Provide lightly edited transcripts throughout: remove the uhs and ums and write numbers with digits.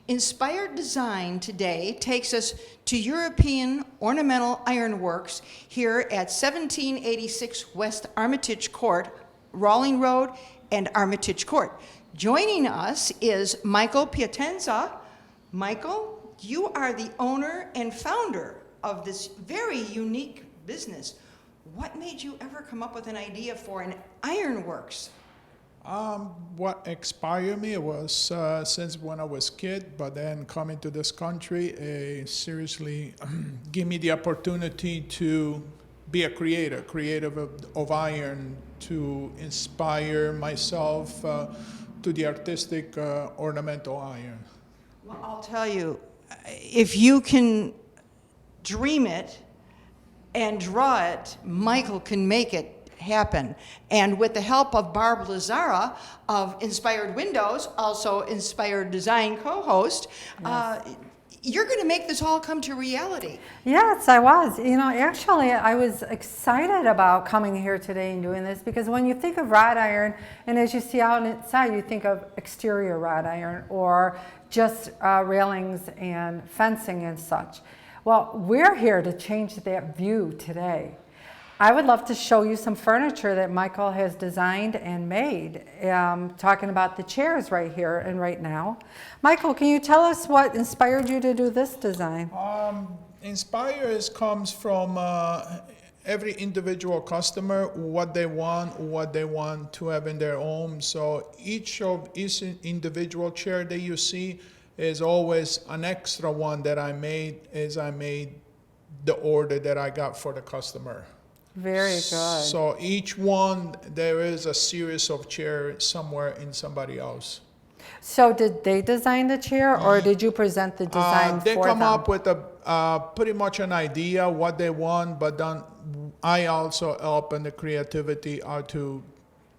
Inspired Design today takes us to European Ornamental Ironworks here at 1786 West Armitage Court, Rawling Road and Armitage Court. Joining us is Michael Piatenza. Michael, you are the owner and founder of this very unique business. What made you ever come up with an idea for an ironworks? What inspired me was since when I was a kid, but then coming to this country, seriously give me the opportunity to be a creative of iron, to inspire myself to the artistic ornamental iron. Well, I'll tell you, if you can dream it and draw it, Michael can make it happen. And with the help of Barb Lazara of Inspired Windows, also Inspired Design co-host, yes. You're going to make this all come to reality. Yes, I was. You know, actually, I was excited about coming here today and doing this because when you think of wrought iron, and as you see out inside, you think of exterior wrought iron or just railings and fencing and such. Well, we're here to change that view today. I would love to show you some furniture that Michael has designed and made, talking about the chairs right here and right now. Michael, can you tell us what inspired you to do this design? Inspires comes from every individual customer, what they want to have in their home. So each individual chair that you see is always an extra one that I made the order that I got for the customer. Very good. So each one, there is a series of chairs somewhere in somebody else. So did they design the chair or did you present the design for them? They come up with pretty much an idea what they want, but then I also help in the creativity to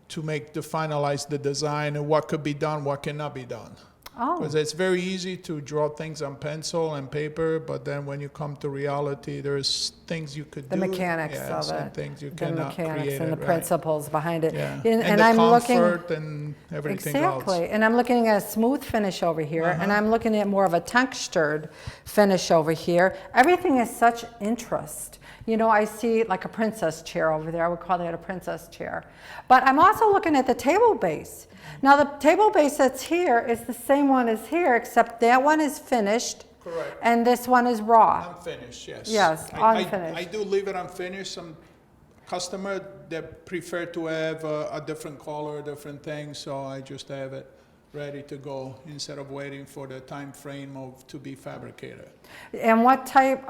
finalize the design and what could be done, what cannot be done. Because it's very easy to draw things on pencil and paper, but then when you come to reality, there's things you could do. The mechanics of it. And things you cannot create. The mechanics and the principles behind it. Yeah. And the I'm comfort and everything else. Exactly. And I'm looking at a smooth finish over here, and I'm looking at more of a textured finish over here. Everything is such interest. You know, I see like a princess chair over there. I would call that a princess chair. But I'm also looking at the table base. Now the table base that's here is the same one as here, except that one is finished. Correct. And this one is raw. Unfinished, yes. Yes, unfinished. I do leave it unfinished. Some customer that prefer to have a different color, different thing, so I just have it ready to go instead of waiting for the time frame to be fabricated. And what type,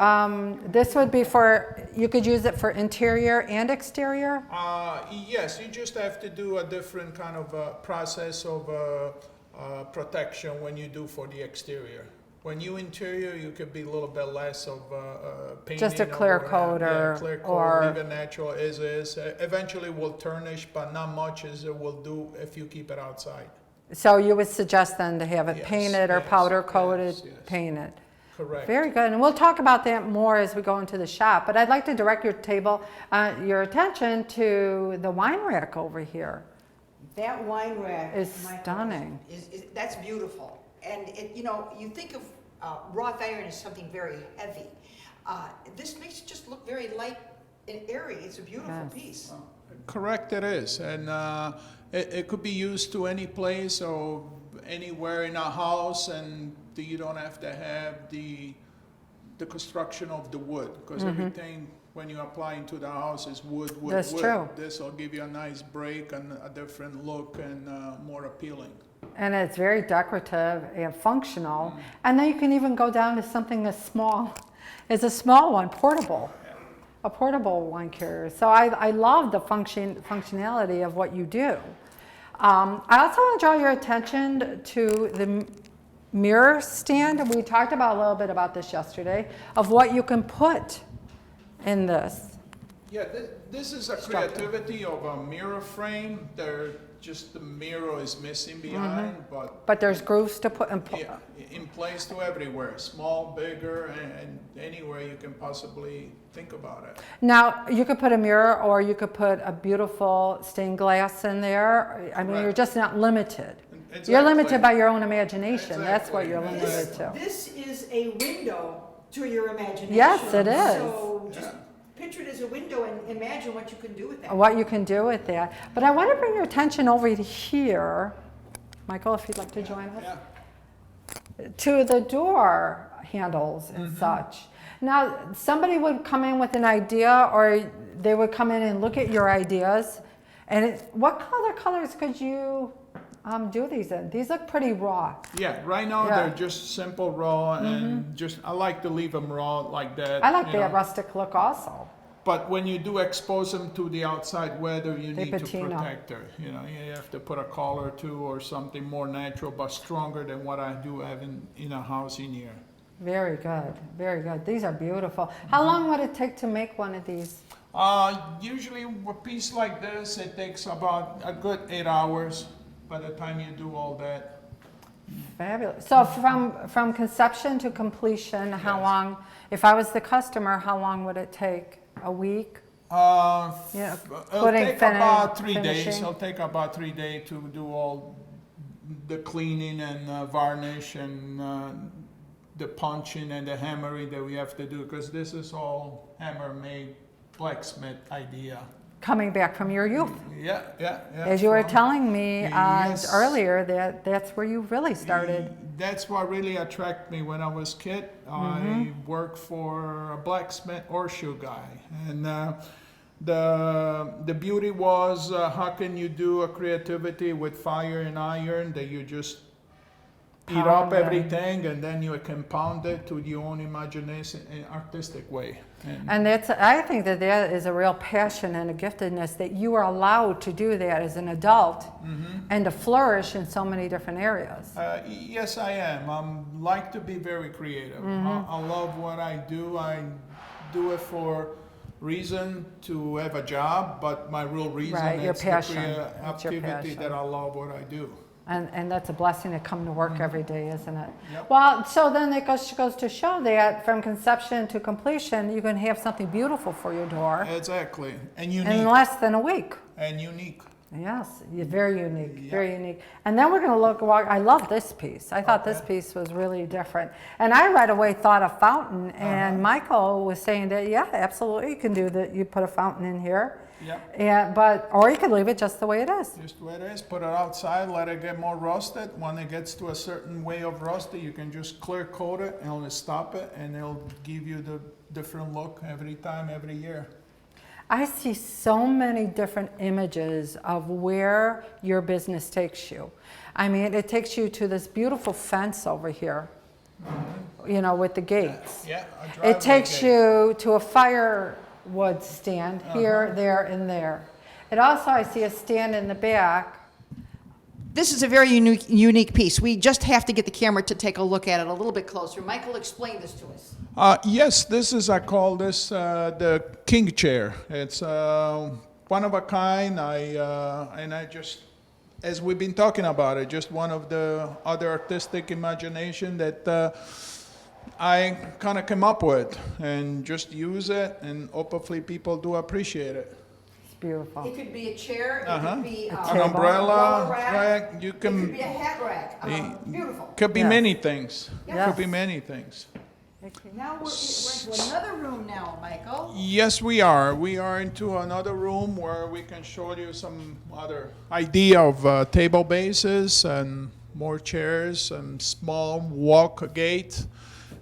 this would be for, you could use it for interior and exterior? Yes, you just have to do a different kind of process of protection when you do for the exterior. When you interior, you could be a little bit less of painting. Just a clear coat or leave it natural as is. Eventually will tarnish, but not much as it will do if you keep it outside. So you would suggest then to have it painted or powder coated, painted. Correct. Very good, and we'll talk about that more as we go into the shop, but I'd like to direct your attention to the wine rack over here. That wine rack is stunning. That's beautiful. And you know, you think of wrought iron as something very heavy. This makes it just look very light and airy. It's a beautiful piece. Correct, it is, and it could be used to any place or anywhere in a house, and you don't have to have the construction of the wood, because everything when you apply into the house is wood. That's true. This will give you a nice break and a different look and more appealing. And it's very decorative and functional, and then you can even go down to something as small as a small one, portable. A portable wine carrier. So I love the functionality of what you do. I also want to draw your attention to the mirror stand. We talked about a little bit about this yesterday, of what you can put in this. Yeah, this is a creativity of a mirror frame. Just the mirror is missing behind, but there's grooves to put in place to everywhere, small, bigger, and anywhere you can possibly think about it. Now you could put a mirror, or you could put a beautiful stained glass in there. I mean, you're just not limited. You're limited by your own imagination. That's what Exactly. you're limited to. This is a window to your imagination. Yes, it is. So just picture it as a window and imagine what you can do with that. What you can do with that. But I want to bring your attention over to here, Michael, if you'd like to join us, to the door handles and such. Now, somebody would come in with an idea, or they would come in and look at your ideas. And what colors could you do these in? These look pretty raw. Yeah, right now Yeah. they're just simple raw, and just I like to leave them raw like that. I like you that know. rustic look also. But when you do expose them to the outside weather, you They need to patina. protect her. You know, you have to put a collar to or something more natural but stronger than what I do have in a house in here. Very good, very good. These are beautiful. How long would it take to make one of these? Usually a piece like this, it takes about a good 8 hours by the time you do all that. Fabulous. So from conception to completion, how Yes. long, if I was the customer, how long would it take? A week? Yeah, It'll putting take fin- about 3 days. finishing. It'll take about 3 days to do all the cleaning and varnish and the punching and the hammering that we have to do, because this is all hammer-made blacksmith idea. Coming back from your youth. Yeah. As you were from- telling me Yes. earlier, that's where you really started. That's what really attracted me when I was a kid. I worked for a blacksmith horseshoe guy, and the beauty was how can you do a creativity with fire and iron that you just eat up Pound it. everything, and then you compound it to your own imagination in artistic way. And I think that is a real passion and a giftedness that you are allowed to do that as an adult and to flourish in so many different areas. Yes, I am. I like to be very creative. I love what I do. I do it for reason to have a job, but my real reason Right, your is passion. the It's your activity passion. that I love what I do. And that's a blessing to come to work every day, isn't it? Yep. Well, so then it goes to show that from conception to completion, you can have something beautiful for your door Exactly, and in unique. less than a week. And unique. Yes, very unique, very unique. And then we're going to look. I love this piece. I thought this piece was really different. And I right away thought a fountain. And Michael was saying that, yeah, absolutely, you can do that. You put a fountain in here. Yep. Or you could leave it just the way it is. Just the way it is. Put it outside, let it get more rusted. When it gets to a certain way of rusted, you can just clear coat it and it'll stop it, and it'll give you the different look every time, every year. I see so many different images of where your business takes you. I mean, it takes you to this beautiful fence over here, you know, with the gates. Yeah, a driveway It takes gate. you to a firewood stand here, there, and there. It also, I see a stand in the back. This is a very unique piece. We just have to get the camera to take a look at it a little bit closer. Michael, explain this to us. Yes, this is, I call this the king chair. It's one of a kind. And I just, as we've been talking about it, just one of the other artistic imagination that I kind of came up with, and just use it, and hopefully people do appreciate it. It's beautiful. It could be a chair, it could be A An table. umbrella rack. rack, you It could be can, a hat rack. Beautiful. could be Yes. many things. Yes. Could be many things. Now we're into another room now, Michael. Yes, we are. We are into another room where we can show you some other idea of table bases and more chairs and small walk gate.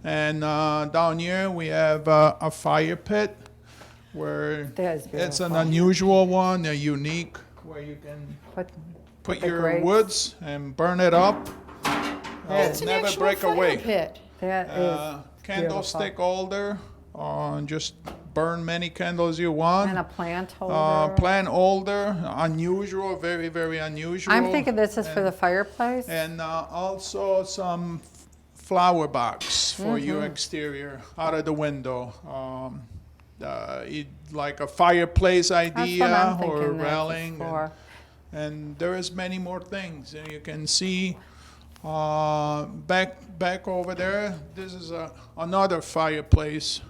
And down here we have a fire pit where That is it's an beautiful. unusual one, a unique, where you can put the your grates. woods and burn it up. It's an Never actual break fire away. pit. That is Candlestick holder, just burn many candles you want. and a plant holder. Plant holder, unusual, very, very unusual. I'm thinking this is for the fireplace. And also some flower box for your exterior, out of the window. Like a fireplace That's what I'm idea thinking or that is railing. for. And there is many more things. And you can see back over there, this is another fireplace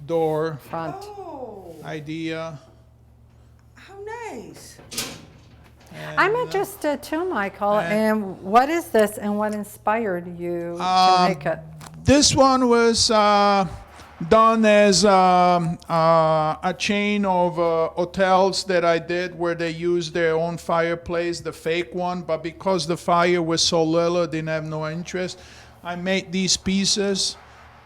door Front. Oh, idea. how nice. I'm interested too, Michael. And what is this and what inspired you to make it? This one was done as a chain of hotels that I did where they used their own fireplace, the fake one, but because the fire was so little, didn't have no interest, I made these pieces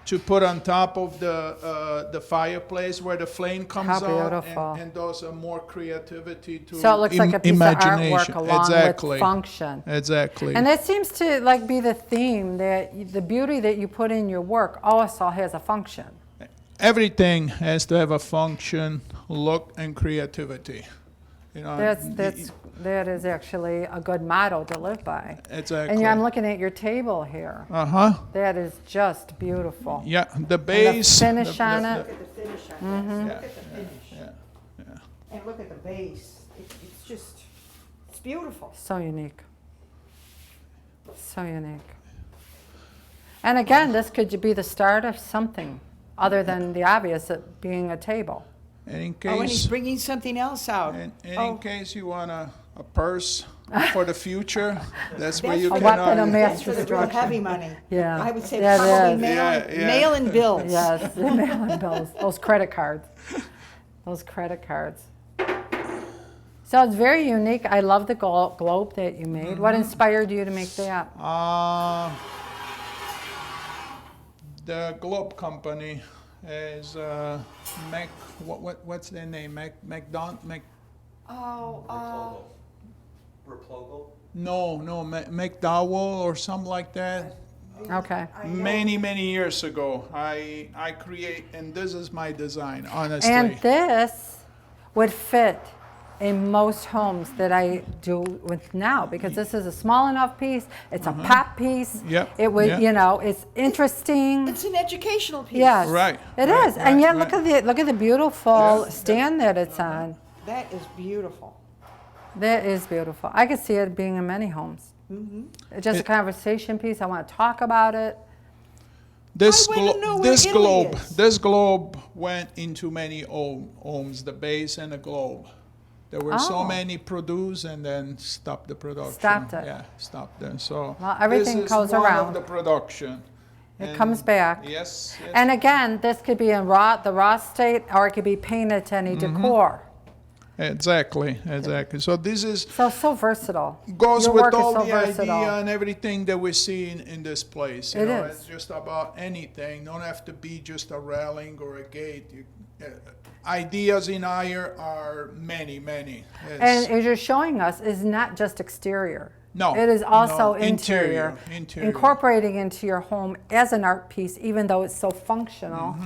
to put on top of the fireplace where the flame comes How out, beautiful. and those are more creativity to So it looks like a piece of artwork along Exactly. with function. Exactly. And that seems to like be the theme, that the beauty that you put in your work also has a function. Everything has to have a function, look, and creativity. You know, That is actually a good motto to live by. exactly. And I'm looking at your table here. That is just beautiful. Yeah, the base. And the finish on it. Look at the finish on this. Look at the finish. Yeah. And look at the base. It's just, it's beautiful. So unique. So unique. And again, this could be the start of something other than the obvious, it being a table. And in Oh, and he's case, bringing something else out. and Oh. in case you want a purse for the future, that's where you A can. weapon of mass That's for the real destruction. heavy money. Yeah. I would say That probably is. Yeah. mail and bills. Yes, the mail-in bills, those credit cards. Those credit cards. So it's very unique. I love the globe that you made. What inspired you to make that? The Globe Company is what's their name? Replogal? No, McDowell or something like that. Okay. Many years ago, I create, and this is my design, honestly. And this would fit in most homes that I do with now, because this is a small enough piece. It's a pop piece. Yep, It would, yep. you know, it's interesting. It's an educational piece. Yes. Right, It right, is. And right, yet right. look at the beautiful Yeah. stand that it's on. That is beautiful. That is beautiful. I could see it being in many homes. It's just a conversation piece. I want to talk about it. This I wanna know where this Italy globe, is. this globe went into many homes, the base and the globe. There were so Oh. many produced and then stopped the production. Stopped it. Yeah, stopped them. So Well, everything this goes is one around. of the production. It And comes back. Yes. And again, this could be in the raw state, or it could be painted to any decor. Exactly. So this is So versatile. goes Your with work is all so the versatile. idea and everything that we see in this place. You It know, is. It's just about anything. Don't have to be just a railing or a gate. Ideas in iron are many. And It's- as you're showing us, is not just exterior. No, It is also no, interior. interior. Incorporating into your home as an art piece, even though it's so functional.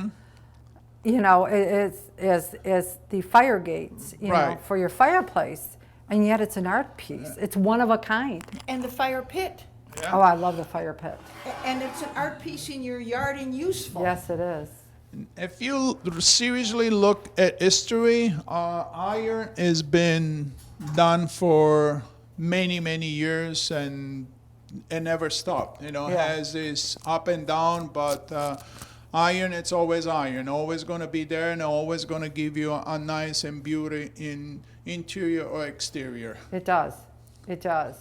You know, it is the fire gates, you know, Right. for your fireplace. And yet it's an art piece. It's one of a kind. And the fire pit. Yeah. Oh, I love the fire pit. And it's an art piece in your yard and useful. Yes, it is. If you seriously look at history, iron has been done for many years and never stopped. You know, Yeah. has this up and down, but iron, it's always iron, always going to be there, and always going to give you a nice and beauty in interior or exterior. It does. It does.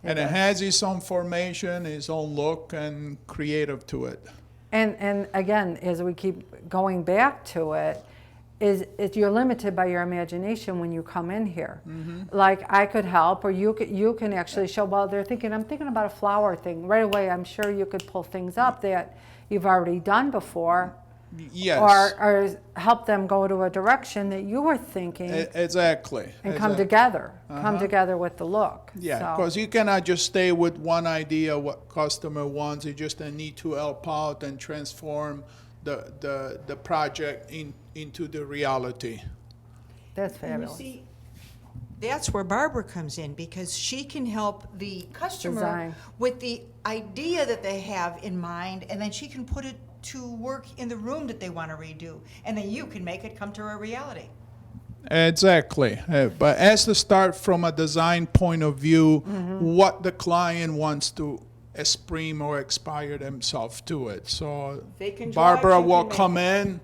And it has its own formation, its own look, and creative to it. And again, as we keep going back to it, you're limited by your imagination when you come in here. Like I could help, or you can actually show. Well, I'm thinking about a flower thing right away. I'm sure you could pull things up that you've already done before, Yes. or help them go to a direction that you were thinking, Exactly. and come together with the look. Yeah, So- because you cannot just stay with one idea what customer wants. You just need to help out and transform the project into the reality. That's And you fabulous. see, that's where Barbara comes in, because she can help the customer Design. with the idea that they have in mind, and then she can put it to work in the room that they want to redo, and then you can make it come to a reality. Exactly. But as to start from a design point of view, what the client wants to express or expire themselves to it. So They can draw it, Barbara you will can make come in,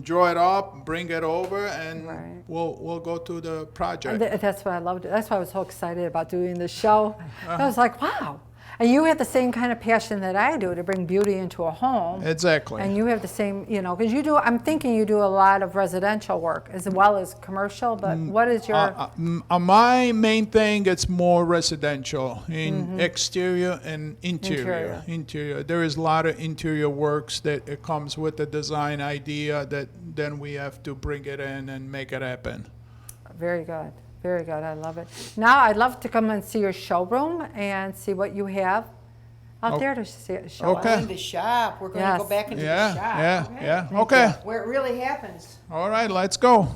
draw it up, bring it over, and Right. we'll go to the project. That's what I loved. That's why I was so excited about doing the show. I was like, wow. And you have the same kind of passion that I do to bring beauty into a home. Exactly. And you have the same, you know, because you do, I'm thinking you do a lot of residential work as well as commercial, but what is your... My main thing is more residential in exterior and interior. There is a lot of interior works that it comes with the design idea that then we have to bring it in and make it happen. Very good. Very good. I love it. Now I'd love to come and see your showroom and see what you have out there to show Okay. us. In the shop. We're going to Yes. go back into Yeah, the shop. yeah. Thank Okay. Where it really happens. All right, let's go.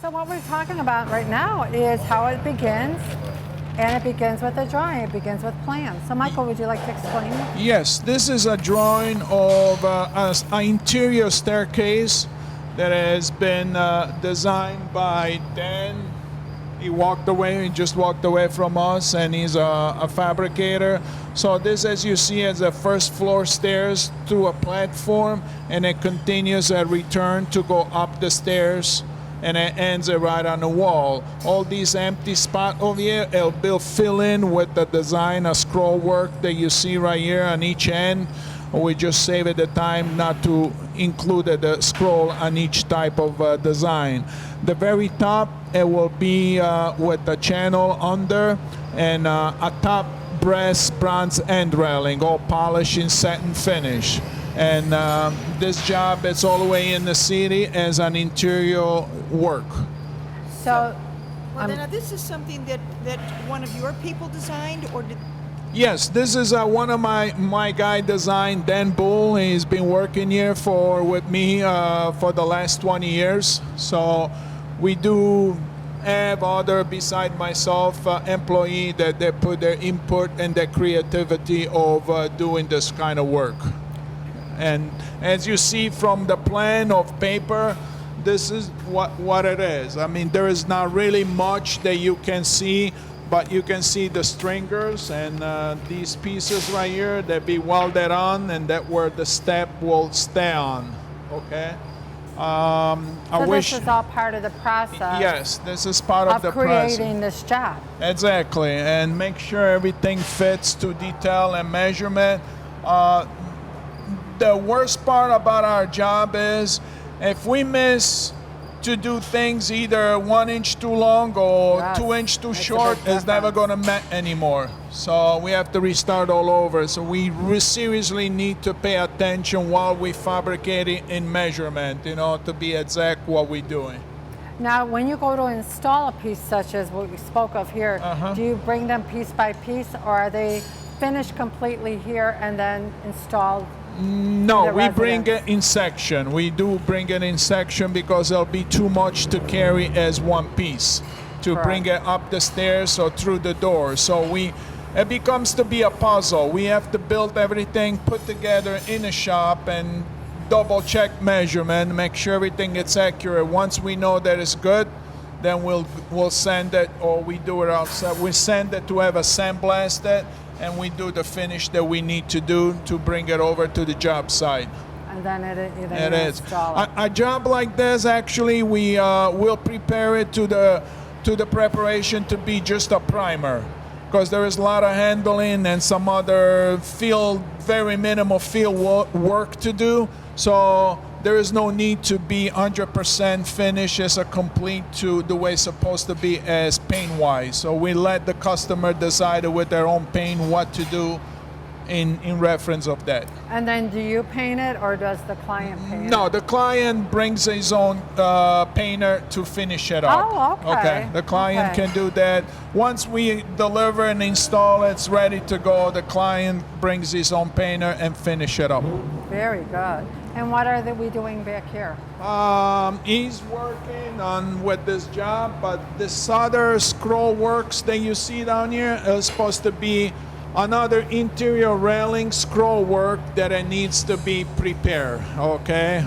So what we're talking about right now is how it begins, and it begins with a drawing. It begins with plans. So Michael, would you like to explain? Yes, this is a drawing of an interior staircase that has been designed by Dan. He just walked away from us, and he's a fabricator. So this, as you see, is the first floor stairs to a platform, and it continues a return to go up the stairs, and it ends right on the wall. All these empty spots over here, it'll fill in with the design, a scroll work that you see right here on each end. We just save it the time not to include the scroll on each type of design. The very top, it will be with the channel under and a top brass bronze end railing, all polished in satin finish. And this job is all the way in the city as an interior work. So, Well, now this is something that one of your people designed, or did... Yes, this is one of my guy designed, Dan Bull. He's been working here with me for the last 20 years. So we do have other, beside myself, employee that they put their input and their creativity of doing this kind of work. And as you see from the plan of paper, this is what it is. I mean, there is not really much that you can see, but you can see the stringers and these pieces right here that be welded on, and that where the step will stay on. Okay. I wish. this is all part of the process. Yes, this is part of the process. Creating this job. Exactly, and make sure everything fits to detail and measurement. The worst part about our job is if we miss to do things either 1 inch too long or Yes, 2 inch too makes a short, big it's never difference. going to met anymore. So we have to restart all over. So we seriously need to pay attention while we fabricating in measurement, to be exact what we're doing. Now, when you go to install a piece such as what we spoke of here, do you bring them piece by piece, or are they finished completely here and then installed? No, the we bring residence? it in section. We do bring it in section because there'll be too much to carry as one piece to Correct. bring it up the stairs or through the door. So it becomes to be a puzzle. We have to build everything, put together in a shop, and double check measurement, make sure everything gets accurate. Once we know that it's good, then we'll send it, or we do it ourselves. We send it to have a sandblasted, and we do the finish that we need to do to bring it over to the job site. And then It you is. install it. A job like this, actually, we will prepare it to the preparation to be just a primer, because there is a lot of handling and some other very minimal field work to do. So there is no need to be 100% finished as a complete to the way it's supposed to be as paint-wise. So we let the customer decide with their own paint what to do in reference of that. And then do you paint it, or does the client paint it? No, the client brings his own painter to finish it up. Oh, okay. The client Okay. can do that. Once we deliver and install, it's ready to go. The client brings his own painter and finish it up. Very good. And what are we doing back here? He's working on with this job, but this other scroll works that you see down here is supposed to be another interior railing scroll work that it needs to be prepared. Okay.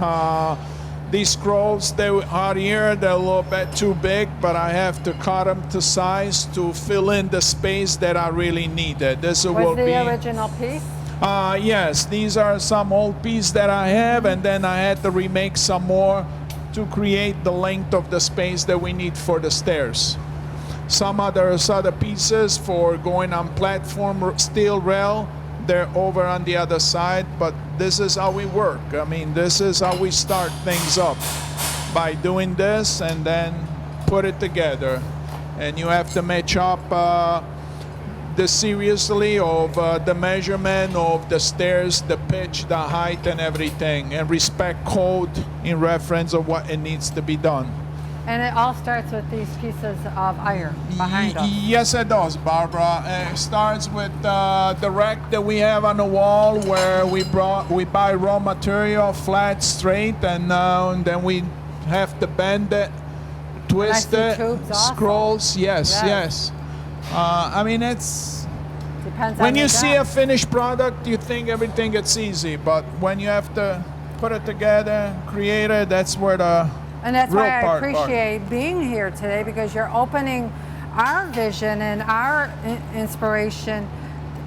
These scrolls, they are here, they're a little bit too big, but I have to cut them to size to fill in the space that I really needed. This will Was be the original piece? Yes, these are some old pieces that I have, and then I had to remake some more to create the length of the space that we need for the stairs. Some other pieces for going on platform steel rail, they're over on the other side, but this is how we work. I mean, this is how we start things up, by doing this and then put it together. And you have to match up the seriously of the measurement of the stairs, the pitch, the height, and everything, and respect code in reference of what it needs to be done. And it all starts with these pieces of iron behind us. Yes, it does, Barbara. It starts with the rack that we have on the wall, where we buy raw material, flat, straight, and then we have to bend it, twist it, scrolls. Yes. I mean, it's Depends when on you the see job. a finished product, you think everything gets easy, but when you have to put it together, create it, that's where the And that's real why I part appreciate being here today, because you're opening our vision and our inspiration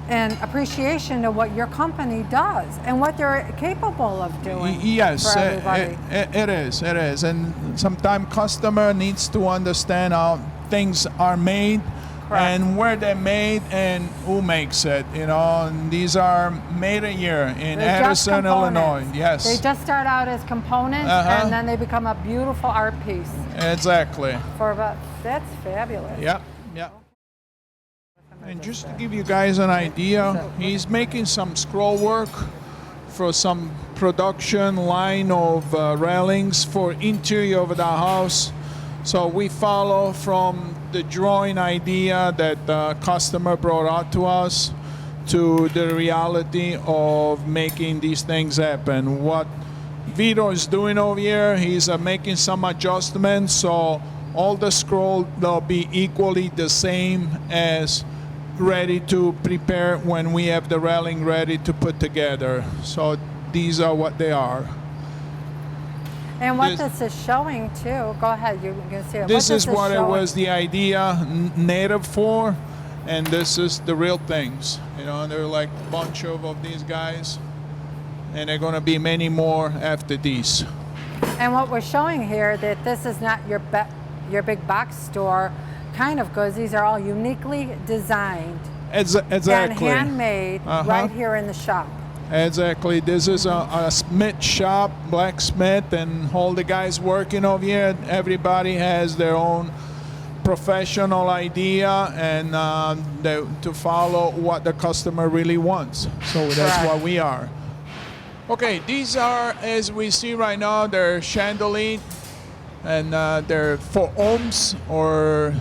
and appreciation to what your company does and what they're capable of doing. Yes, for everybody. it is. And sometimes customer needs to understand how things are made. Correct. And where they're made and who makes it, you know. And these are made here in They're just Addison, Illinois. components. Yes. They just start out as components and then they become a beautiful art piece. Exactly. That's fabulous. Yeah. And just to give you guys an idea, he's making some scroll work for some production line of railings for interior of the house. So we follow from the drawing idea that the customer brought out to us to the reality of making these things happen. What Vito is doing over here, he's making some adjustments, so all the scroll will be equally the same as ready to prepare when we have the railing ready to put together. So these are what they are. And what this is showing too, go ahead, you can see it. This is showing? what it was the idea native for, and this is the real things. You know, there are like a bunch of these guys, and there are going to be many more after these. And what we're showing here, that this is not your big box store kind of goods. These are all uniquely designed Exactly. and handmade right here in the shop. Exactly. This is a smith shop, blacksmith, and all the guys working over here. Everybody has their own professional idea and to follow what the customer really wants. So that's what we are. Okay, these are, as we see right now, they're chandelier, and they're for homes or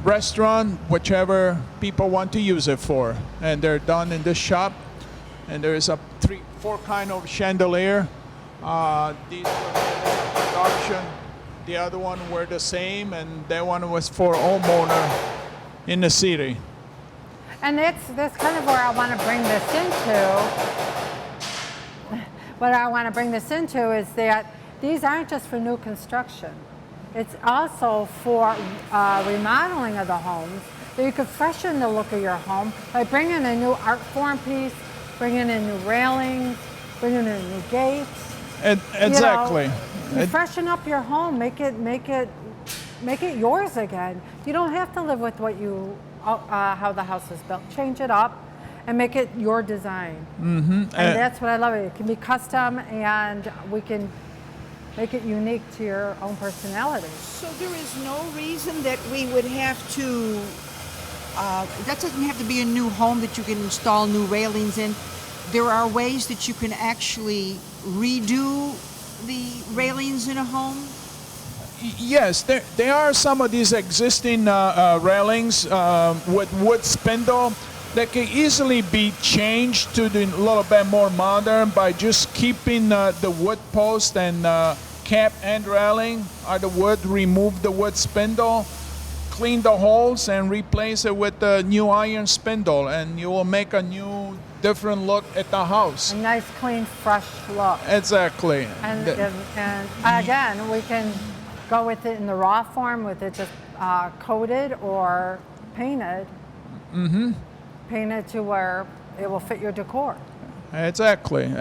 restaurant, whichever people want to use it for. And they're done in this shop. And there is a 4 kind of chandelier. These were production. The other one were the same, and that one was for homeowner in the city. And that's kind of where I want to bring this into. What I want to bring this into is that these aren't just for new construction. It's also for remodeling of the homes, that you could freshen the look of your home by bringing a new art form piece, bringing in new railings, bringing in new gates. Exactly. You know, freshen up your home, make it yours again. You don't have to live with what how the house is built. Change it up and make it your design. Mm-hmm. And that's what I love. It can be custom, and we can make it unique to your own personality. So there is no reason that we would have to, that doesn't have to be a new home that you can install new railings in. There are ways that you can actually redo the railings in a home? Yes, there are some of these existing railings with wood spindle that can easily be changed to a little bit more modern by just keeping the wood post and cap and railing are the wood, remove the wood spindle, clean the holes, and replace it with the new iron spindle, and you will make a new, different look at the house. A nice, clean, fresh look. Exactly. And again, we can go with it in the raw form, with it just coated or painted. Mm-hmm. Painted to where it will fit your decor. Exactly.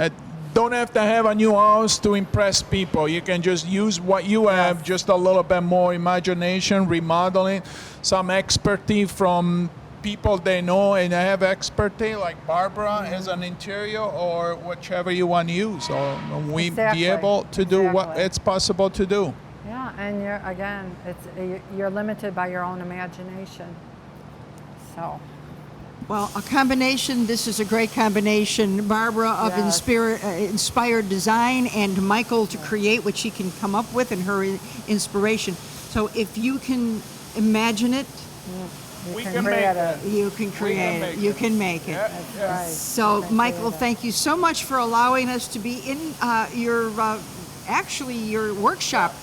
Don't have to have a new house to impress people. You can just use what you have, Yes. just a little bit more imagination, remodeling, some expertise from people they know and have expertise, like Barbara as an interior or whichever you want to use. So we Exactly. be able to do what Exactly. it's possible to do. Yeah, and you're limited by your own imagination. So, Well, a combination, this is a great combination. Barbara of Yes. Inspired Design and Michael to create what she can come up with and her inspiration. So if you can imagine it, We can can create make it. it. you can create it. You can make it. Yeah, yeah. right. So, You can Michael, create it. thank you so much for allowing us to be in your workshop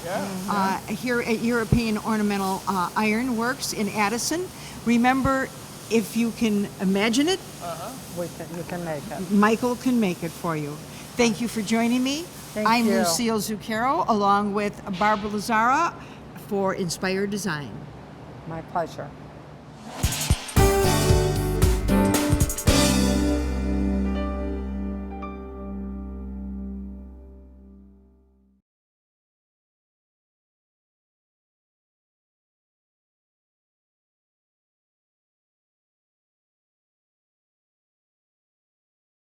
here at European Ornamental Ironworks in Addison. Remember, if you can imagine it, You can make it. Michael can make it for you. Thank you for joining me. Thank I'm you. Lucille Zucchero, along with Barbara Lazara for Inspired Design. My pleasure.